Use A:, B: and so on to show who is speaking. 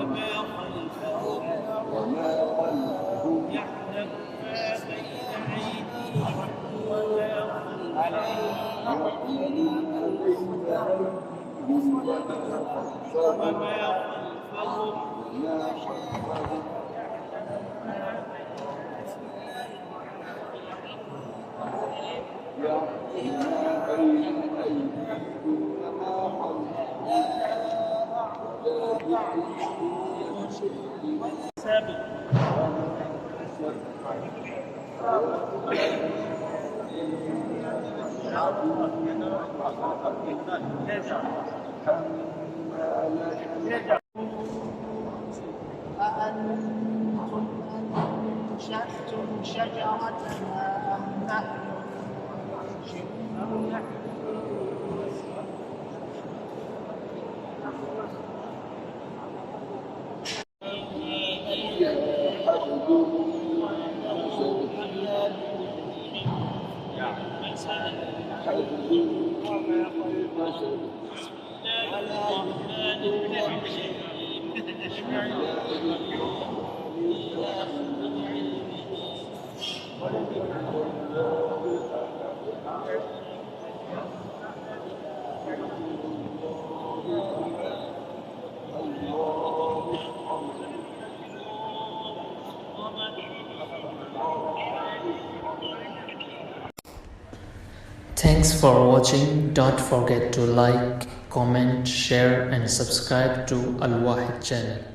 A: وما خلفهم يعلم ما بين أيديهم وما
B: أأنتم أنشأتم شجرتها أم نحن المنشئون
C: Thanks for watching. Don't forget to like, comment, share and subscribe to Al Wahid channel.